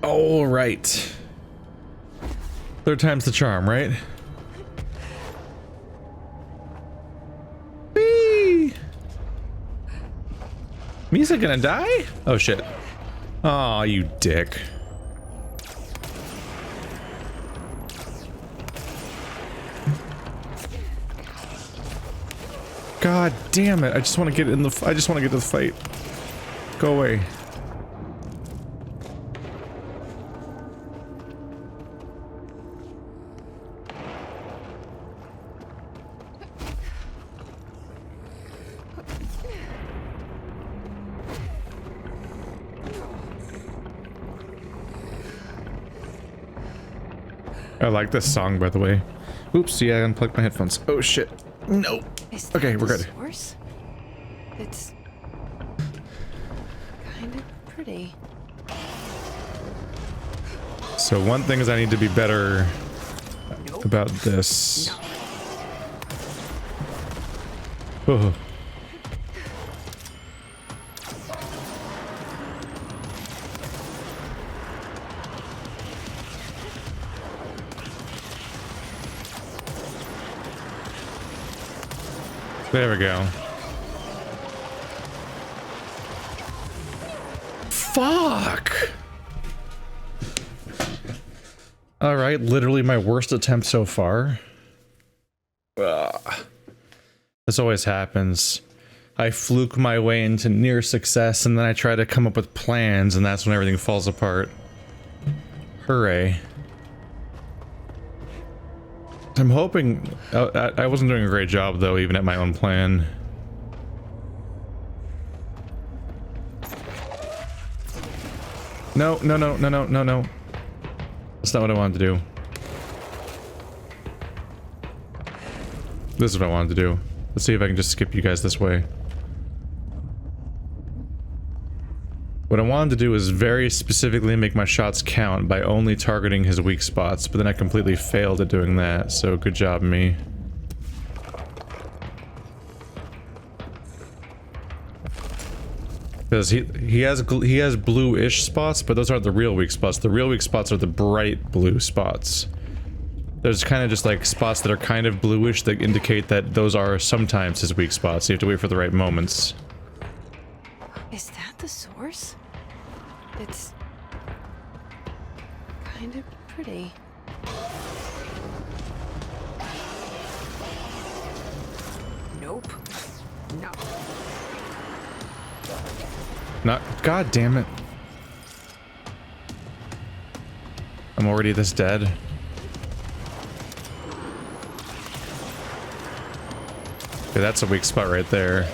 All right. Third time's the charm, right? Whee! Misa gonna die? Oh shit. Aw, you dick. God damn it. I just want to get in the I just want to get to the fight. Go away. I like this song, by the way. Oops, yeah, I unplugged my headphones. Oh shit. No. Okay, we're good. Source? It's kind of pretty. So one thing is I need to be better about this. Oh. There we go. Fuck! Alright, literally my worst attempt so far. This always happens. I fluke my way into near success and then I try to come up with plans and that's when everything falls apart. Hooray. I'm hoping... I wasn't doing a great job though, even at my own plan. No, no, no, no, no, no, no. That's not what I wanted to do. This is what I wanted to do. Let's see if I can just skip you guys this way. What I wanted to do is very specifically make my shots count by only targeting his weak spots, but then I completely failed at doing that, so good job, me. Because he has blue-ish spots, but those aren't the real weak spots. The real weak spots are the bright blue spots. There's kind of just like spots that are kind of bluish that indicate that those are sometimes his weak spots. You have to wait for the right moments. Is that the source? It's kind of pretty. Nope. No. Not. God damn it. I'm already this dead. Okay, that's a weak spot right there.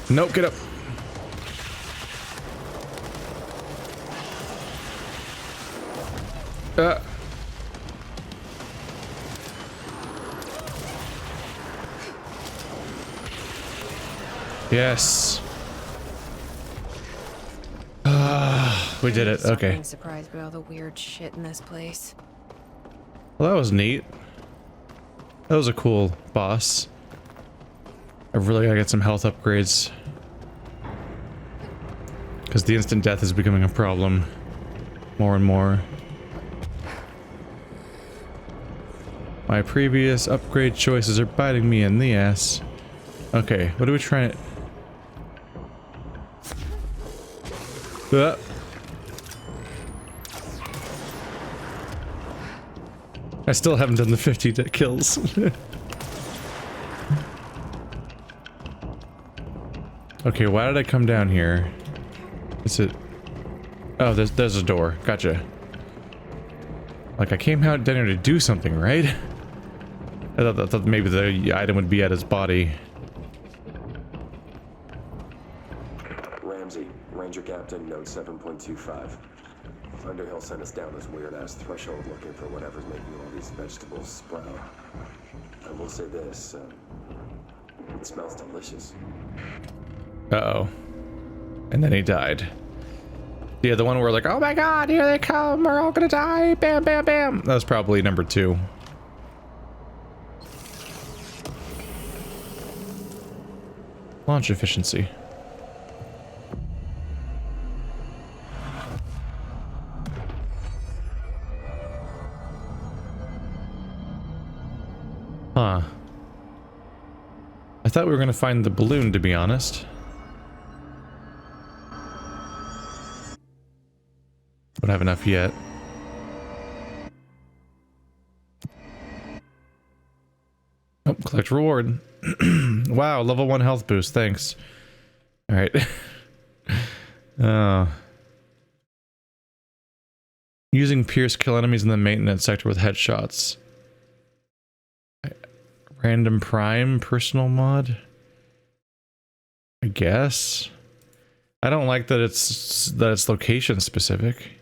Nope, get up. Yes. We did it. Okay. I'm surprised by all the weird shit in this place. Well, that was neat. That was a cool boss. I really gotta get some health upgrades. Because the instant death is becoming a problem. More and more. My previous upgrade choices are biting me in the ass. Okay, what are we trying to... I still haven't done the 50 kills. Okay, why did I come down here? Is it... Oh, there's a door. Gotcha. Like, I came out down here to do something, right? I thought maybe the item would be at his body. Ramsey, Ranger Captain, note 7.25. Underhill sent us down this weird-ass threshold looking for whatever's making all these vegetables sprout. I will say this, it smells delicious. Uh-oh. And then he died. Yeah, the one where like, oh my god, here they come, we're all gonna die, bam, bam, bam. That was probably number 2. Launch efficiency. Huh. I thought we were gonna find the balloon, to be honest. Don't have enough yet. Oh, collect reward. Wow, level 1 health boost, thanks. Alright. Using Pierce kill enemies in the maintenance sector with headshots. Random Prime personal mod? I guess. I don't like that it's location specific.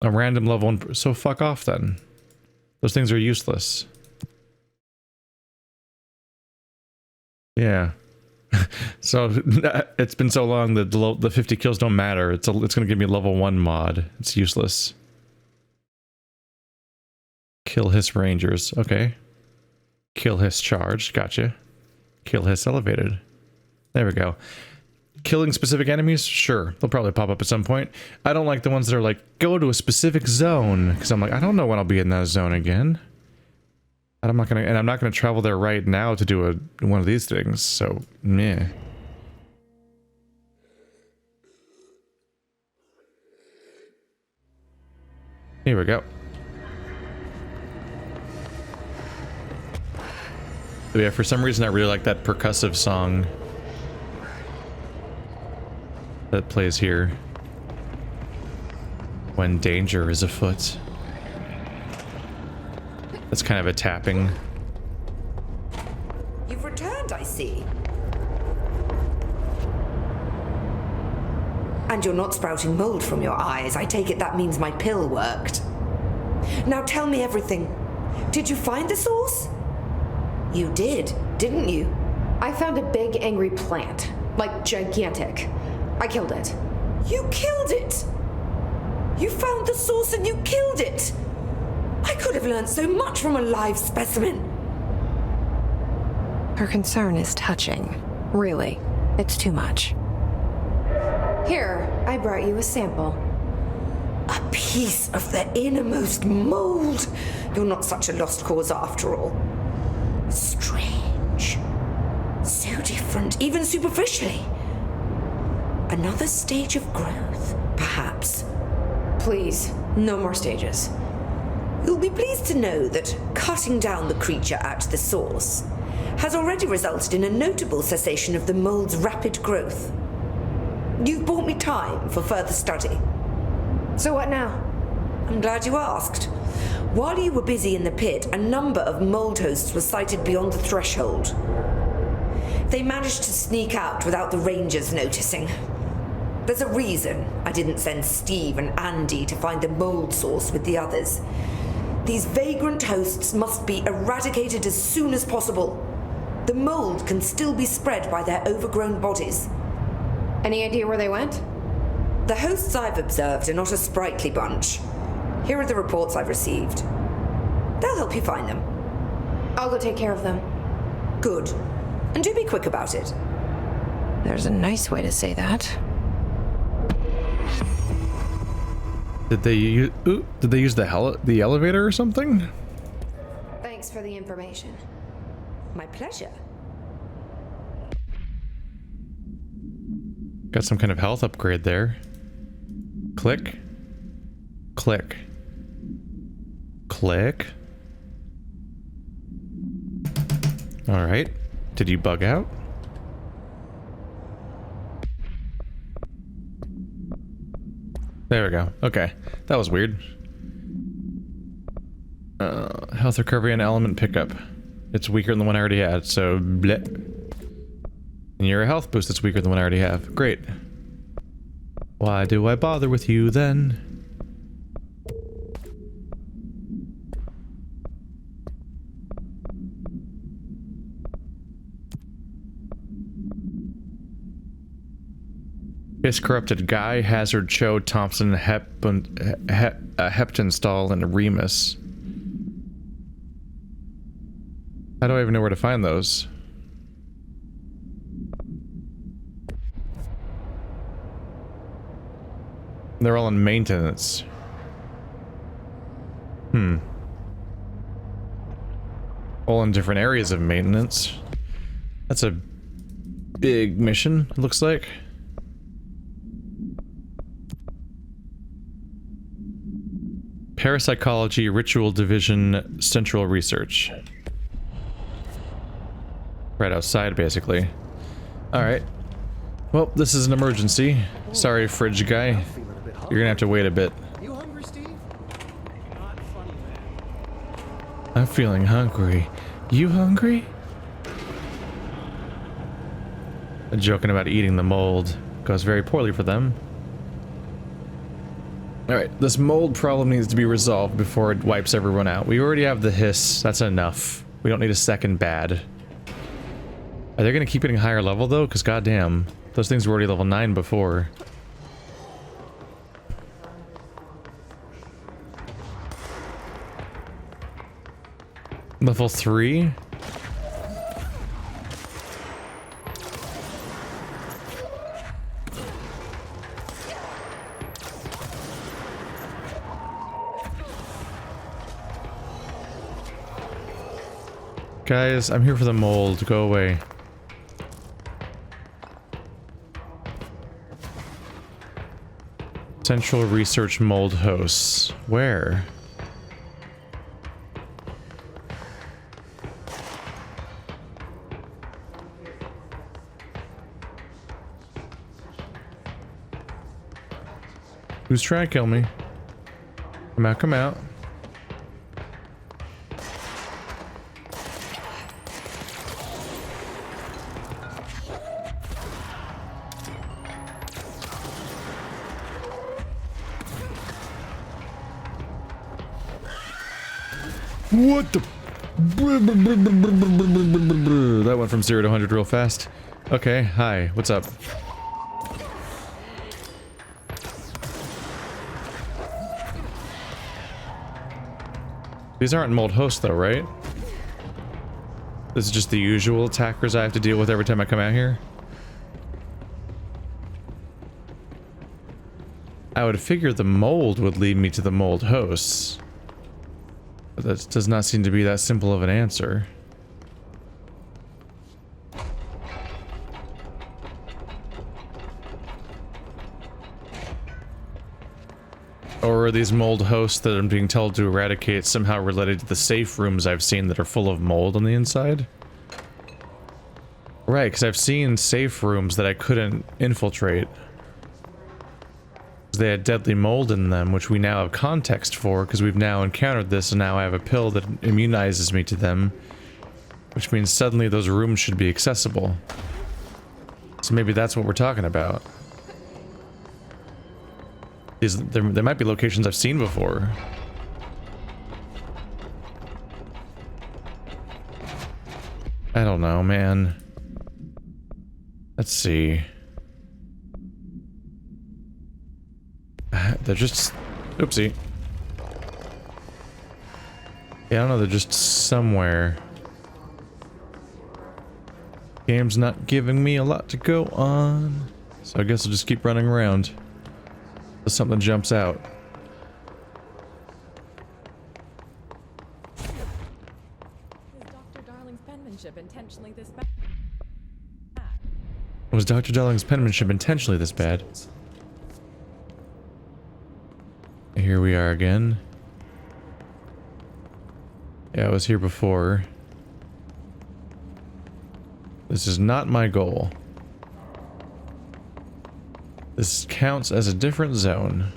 A random level 1, so fuck off then. Those things are useless. Yeah. So it's been so long that the 50 kills don't matter. It's gonna give me a level 1 mod. It's useless. Kill hiss rangers. Okay. Kill hiss charged. Gotcha. Kill hiss elevated. There we go. Killing specific enemies? Sure. They'll probably pop up at some point. I don't like the ones that are like, go to a specific zone. Because I'm like, I don't know when I'll be in that zone again. And I'm not gonna travel there right now to do one of these things. So, meh. Here we go. But yeah, for some reason I really like that percussive song that plays here when danger is afoot. That's kind of a tapping. You've returned, I see. And you're not sprouting mold from your eyes. I take it that means my pill worked. Now tell me everything. Did you find the source? You did, didn't you? I found a big angry plant. Like gigantic. I killed it. You killed it! You found the source and you killed it! I could have learned so much from a live specimen. Her concern is touching. Really, it's too much. Here, I brought you a sample. A piece of the innermost mold. You're not such a lost cause after all. Strange. So different, even superficially. Another stage of growth, perhaps. Please, no more stages. You'll be pleased to know that cutting down the creature at the source has already resulted in a notable cessation of the mold's rapid growth. You've bought me time for further study. So what now? I'm glad you asked. While you were busy in the pit, a number of mold hosts were sighted beyond the threshold. They managed to sneak out without the rangers noticing. There's a reason I didn't send Steve and Andy to find the mold source with the others. These vagrant hosts must be eradicated as soon as possible. The mold can still be spread by their overgrown bodies. Any idea where they went? The hosts I've observed are not a sprightly bunch. Here are the reports I've received. They'll help you find them. I'll go take care of them. Good. And do be quick about it. There's a nice way to say that. Did they use the elevator or something? Thanks for the information. My pleasure. Got some kind of health upgrade there. Click. Click. Click. Alright. Did you bug out? There we go. Okay. That was weird. Health recovery and element pickup. It's weaker than the one I already had, so bleh. And you're a health boost that's weaker than the one I already have. Great. Why do I bother with you then? Case corrupted Guy, Hazard, Cho, Thompson, Heptonstall, and Remus. How do I even know where to find those? They're all in maintenance. All in different areas of maintenance. That's a big mission, it looks like. Parapsychology, Ritual Division, Central Research. Right outside, basically. Alright. Well, this is an emergency. Sorry, fridge guy. You're gonna have to wait a bit. You hungry, Steve? Not funny, man. I'm feeling hungry. You hungry? Joking about eating the mold. Goes very poorly for them. Alright, this mold problem needs to be resolved before it wipes everyone out. We already have the hiss. That's enough. We don't need a second bad. Are they gonna keep getting higher level though? Because goddamn, those things were already level 9 before. Level 3? Guys, I'm here for the mold. Go away. Central Research Mold Hosts. Where? Who's trying to kill me? Come out, come out. What the? That went from 0 to 100 real fast. Okay, hi, what's up? These aren't mold hosts though, right? This is just the usual attackers I have to deal with every time I come out here? I would figure the mold would lead me to the mold hosts. But that does not seem to be that simple of an answer. Or are these mold hosts that I'm being told to eradicate somehow related to the safe rooms I've seen that are full of mold on the inside? Right, because I've seen safe rooms that I couldn't infiltrate. They had deadly mold in them, which we now have context for because we've now encountered this, and now I have a pill that immunizes me to them, which means suddenly those rooms should be accessible. So maybe that's what we're talking about. There might be locations I've seen before. I don't know, man. Let's see. They're just... Oopsie. Yeah, I don't know, they're just somewhere. Game's not giving me a lot to go on. So I guess I'll just keep running around. Until something jumps out. Was Dr. Darling's penmanship intentionally this bad? Here we are again. Yeah, I was here before. This is not my goal. This counts as a different zone.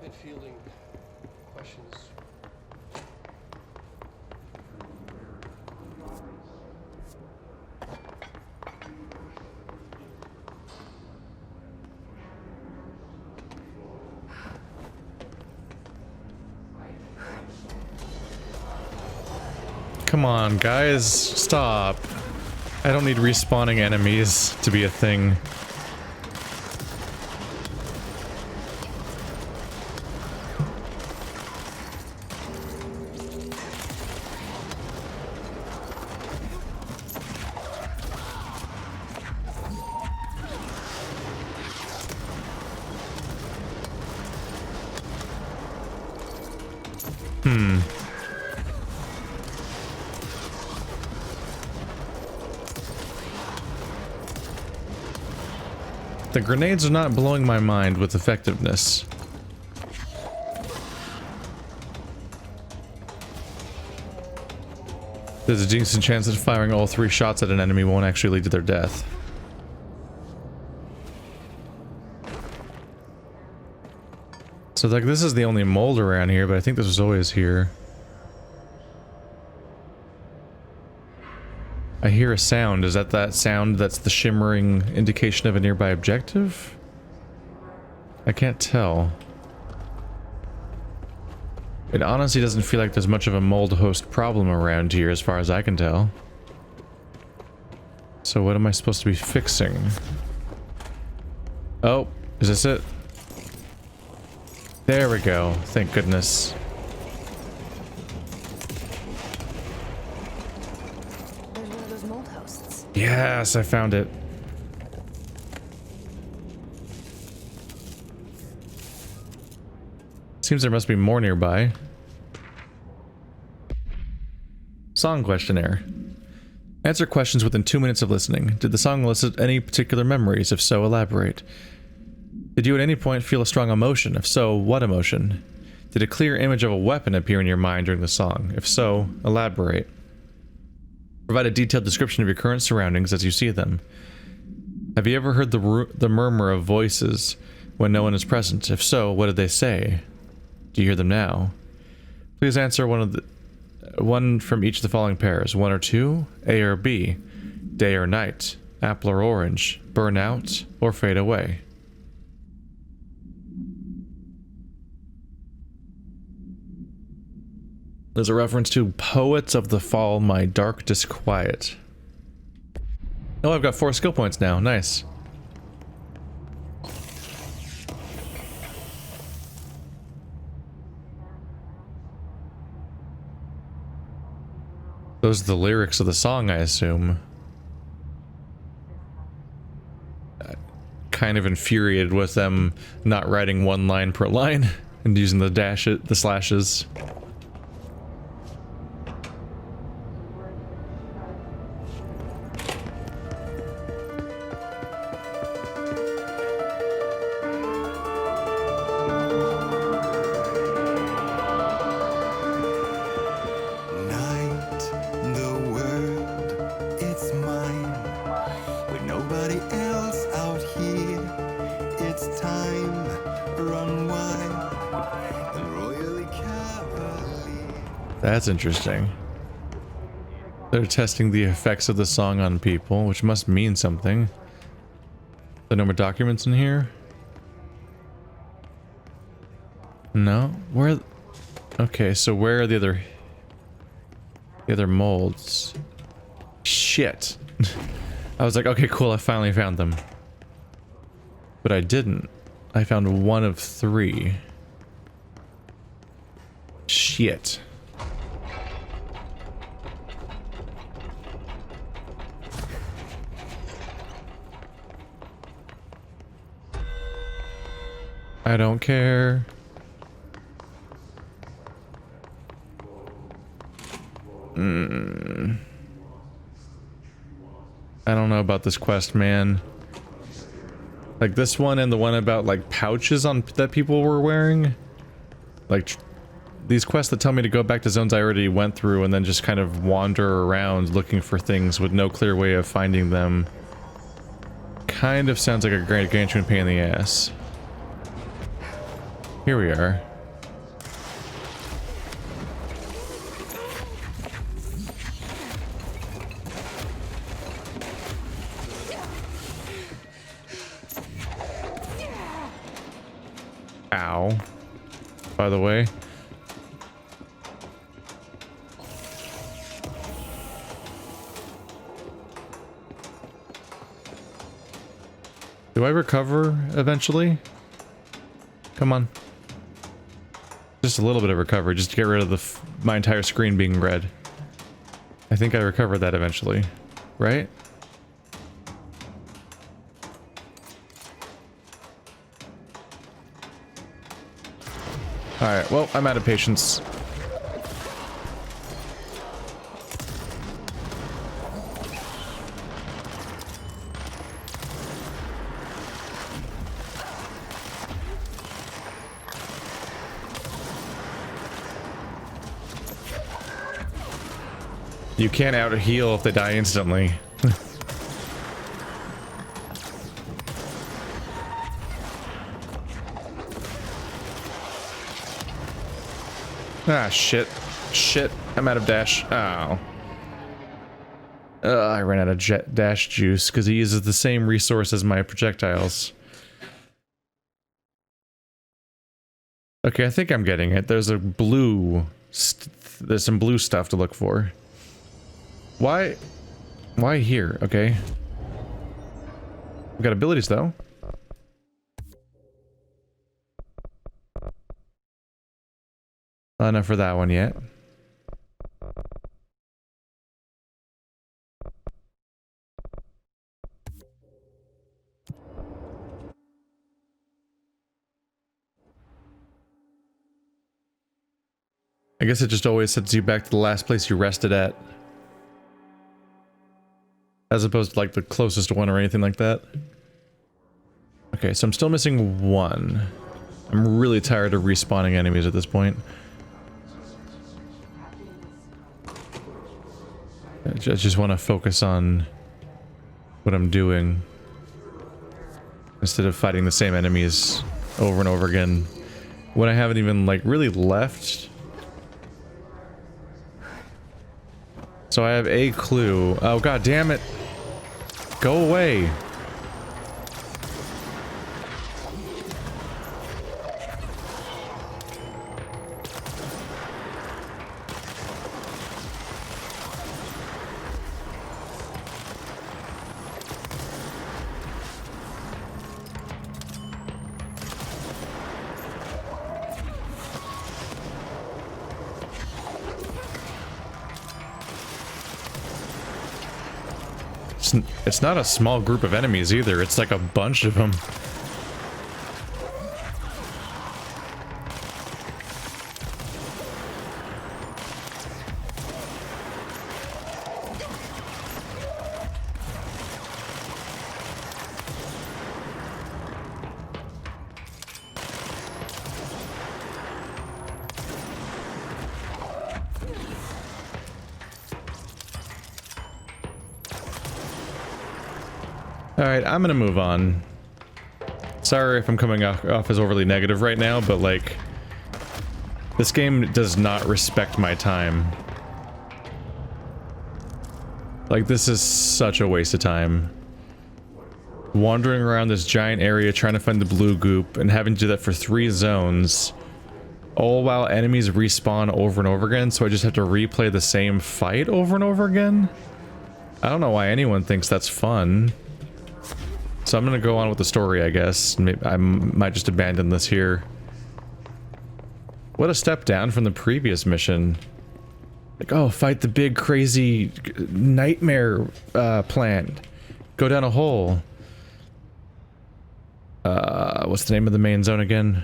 been fielding questions. Come on, guys, stop. I don't need respawning enemies to be a thing. The grenades are not blowing my mind with effectiveness. There's a decent chance that firing all 3 shots at an enemy won't actually lead to their death. So like this is the only mold around here, but I think this was always here. I hear a sound. Is that sound that's the shimmering indication of a nearby objective? I can't tell. It honestly doesn't feel like there's much of a mold host problem around here as far as I can tell. So what am I supposed to be fixing? Oh, is this it? There we go. Thank goodness. There's one of those mold hosts. Yes, I found it. Seems there must be more nearby. Song questionnaire. Answer questions within 2 minutes of listening. Did the song elicit any particular memories? If so, elaborate. Did you at any point feel a strong emotion? If so, what emotion? Did a clear image of a weapon appear in your mind during the song? If so, elaborate. Provide a detailed description of your current surroundings as you see them. Have you ever heard the murmur of voices when no one is present? If so, what did they say? Do you hear them now? Please answer one from each of the following pairs. 1 or 2, A or B, day or night, apple or orange, burn out or fade away. There's a reference to Poets of the Fall, My Dark Disquiet. Oh, I've got 4 skill points now. Nice. Those are the lyrics of the song, I assume. Kind of infuriated with them not writing 1 line per line and using the slashes. That's interesting. They're testing the effects of the song on people, which must mean something. The number of documents in here? No? Where? Okay, so where are the other molds? Shit. I was like, okay, cool, I finally found them. But I didn't. I found 1 of 3. Shit. I don't care. I don't know about this quest, man. Like this one and the one about like pouches on that people were wearing. Like these quests that tell me to go back to zones I already went through and then just kind of wander around looking for things with no clear way of finding them. Kind of sounds like a gargantuan pain in the ass. Here we are. Ow. By the way. Do I recover eventually? Come on. Just a little bit of recovery, just to get rid of the my entire screen being red. I think I recovered that eventually, right? Alright, well, I'm out of patience. You can't out-heal if they die instantly. Ah, shit. Shit. I'm out of dash. Oh. I ran out of dash juice because he uses the same resource as my projectiles. Okay, I think I'm getting it. There's a blue... there's some blue stuff to look for. Why here? Okay. We've got abilities, though. Enough for that one yet. I guess it just always sets you back to the last place you rested at. As opposed to like the closest one or anything like that. Okay, so I'm still missing one. I'm really tired of respawning enemies at this point. I just want to focus on what I'm doing instead of fighting the same enemies over and over again when I haven't even like really left. So I have a clue. Oh god damn it. Go away. It's not a small group of enemies either, it's like a bunch of them. Alright, I'm gonna move on. Sorry if I'm coming off as overly negative right now, but like... this game does not respect my time. Like, this is such a waste of time. Wandering around this giant area trying to find the blue goop and having to do that for 3 zones. All while enemies respawn over and over again, so I just have to replay the same fight over and over again? I don't know why anyone thinks that's fun. So I'm gonna go on with the story, I guess. Maybe I might just abandon this here. What a step down from the previous mission. Like, oh, fight the big crazy nightmare plant. Go down a hole. What's the name of the main zone again?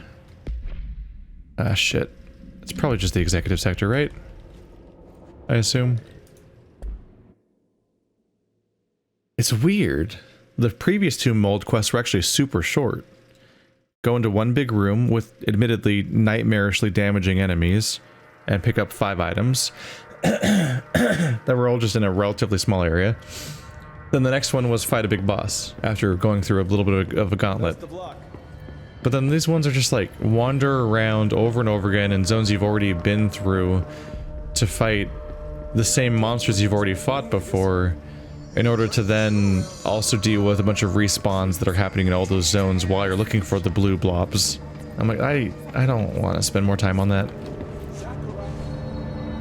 Ah, shit. It's probably just the executive sector, right? I assume. It's weird. The previous 2 mold quests were actually super short. Go into one big room with admittedly nightmarishly damaging enemies and pick up 5 items that were all just in a relatively small area. Then the next one was fight a big boss after going through a little bit of a gauntlet. But then these ones are just like wander around over and over again in zones you've already been through to fight the same monsters you've already fought before, in order to then also deal with a bunch of respawns that are happening in all those zones while you're looking for the blue blobs. I'm like, I don't want to spend more time on that.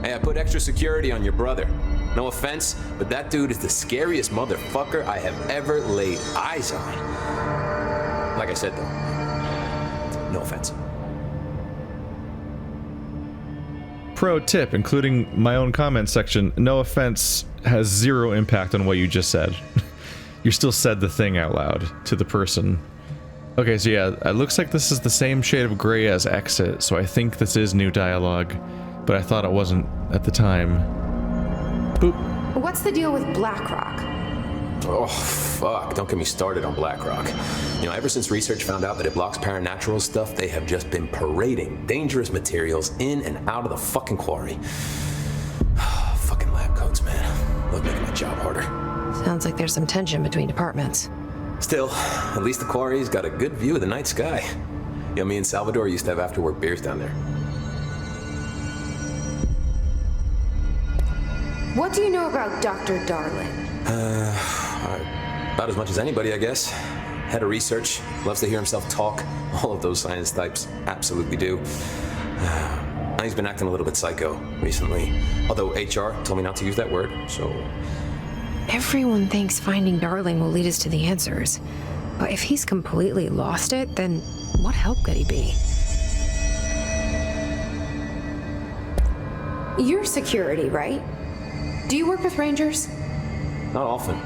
Hey, I put extra security on your brother. No offense, but that dude is the scariest motherfucker I have ever laid eyes on. Like I said, though, no offense. Pro tip, including my own comment section, no offense has zero impact on what you just said. You still said the thing out loud to the person. Okay, so yeah, it looks like this is the same shade of gray as Exit, so I think this is new dialogue, but I thought it wasn't at the time. Boop. What's the deal with BlackRock? Oh, fuck. Don't get me started on BlackRock. You know, ever since research found out that it blocks paranatural stuff, they have just been parading dangerous materials in and out of the fucking quarry. Fucking lab coats, man. Look, making my job harder. Sounds like there's some tension between departments. Still, at least the quarry's got a good view of the night sky. You know, me and Salvador used to have after-work beers down there. What do you know about Dr. Darling? About as much as anybody, I guess. Head of research, loves to hear himself talk. All of those science types absolutely do. He's been acting a little bit psycho recently. Although HR told me not to use that word, so... Everyone thinks finding Darling will lead us to the answers. But if he's completely lost it, then what help could he be? You're security, right? Do you work with Rangers? Not often.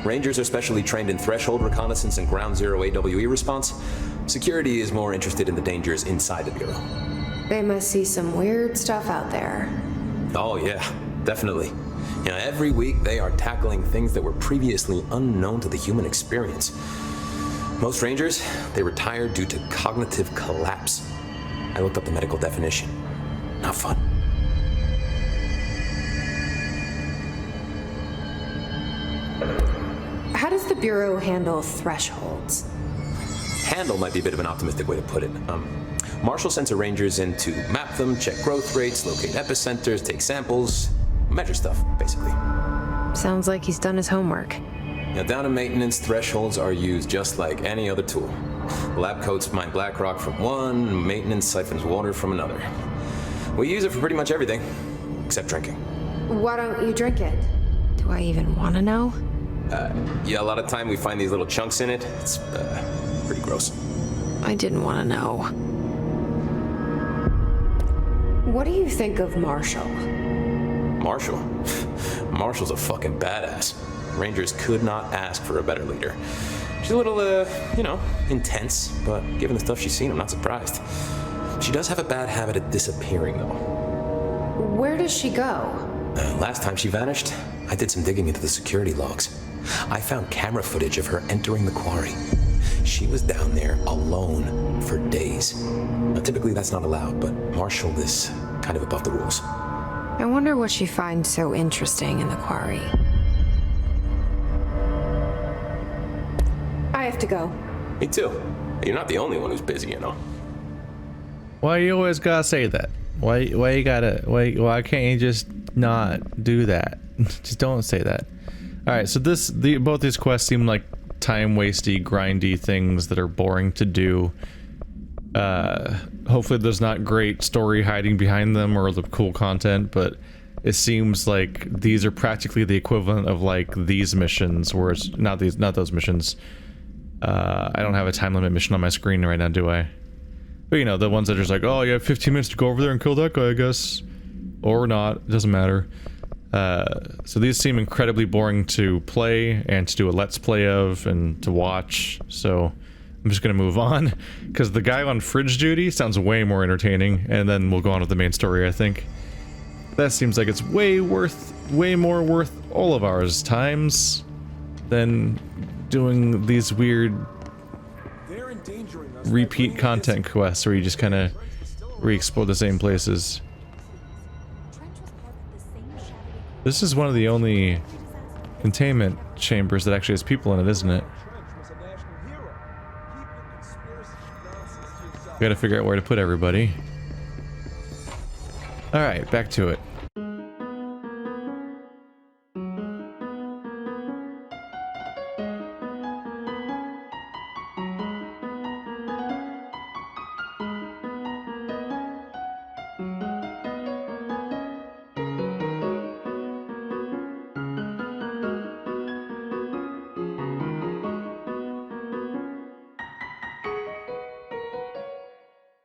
Rangers are specially trained in threshold reconnaissance and ground zero AWE response. Security is more interested in the dangers inside the Bureau. They must see some weird stuff out there. Oh yeah, definitely. You know, every week they are tackling things that were previously unknown to the human experience. Most Rangers, they retire due to cognitive collapse. I looked up the medical definition. Not fun. How does the Bureau handle thresholds? Handle might be a bit of an optimistic way to put it. Marshall sends her Rangers in to map them, check growth rates, locate epicenters, take samples, measure stuff, basically. Sounds like he's done his homework. Now, down in maintenance, thresholds are used just like any other tool. Lab coats mine black rock from one, maintenance siphons water from another. We use it for pretty much everything, except drinking. Why don't you drink it? Do I even want to know? Yeah, a lot of time we find these little chunks in it. It's pretty gross. I didn't want to know. What do you think of Marshall? Marshall? Marshall's a fucking badass. Rangers could not ask for a better leader. She's a little, intense, but given the stuff she's seen, I'm not surprised. She does have a bad habit of disappearing, though. Where does she go? Last time she vanished, I did some digging into the security logs. I found camera footage of her entering the quarry. She was down there alone for days. Now, typically that's not allowed, but Marshall is kind of above the rules. I wonder what she finds so interesting in the quarry. I have to go. Me too. You're not the only one who's busy, you know. Why you always gotta say that? Why can't you just not do that? Just don't say that. Alright, so both these quests seem like time-wasty, grindy things that are boring to do. Hopefully there's not great story hiding behind them or the cool content, but it seems like these are practically the equivalent of like these missions, where it's not those missions. I don't have a time limit mission on my screen right now, do I? But you know, the ones that are just like, oh, you have 15 minutes to go over there and kill that guy, I guess. Or not, it doesn't matter. So these seem incredibly boring to play and to do a let's play of and to watch, so I'm just gonna move on, because the guy on fridge duty sounds way more entertaining, and then we'll go on with the main story, I think. That seems like it's way more worth all of ours times than doing these weird repeat content quests where you just kind of re-explore the same places. This is one of the only containment chambers that actually has people in it, isn't it? Gotta figure out where to put everybody. Alright, back to it.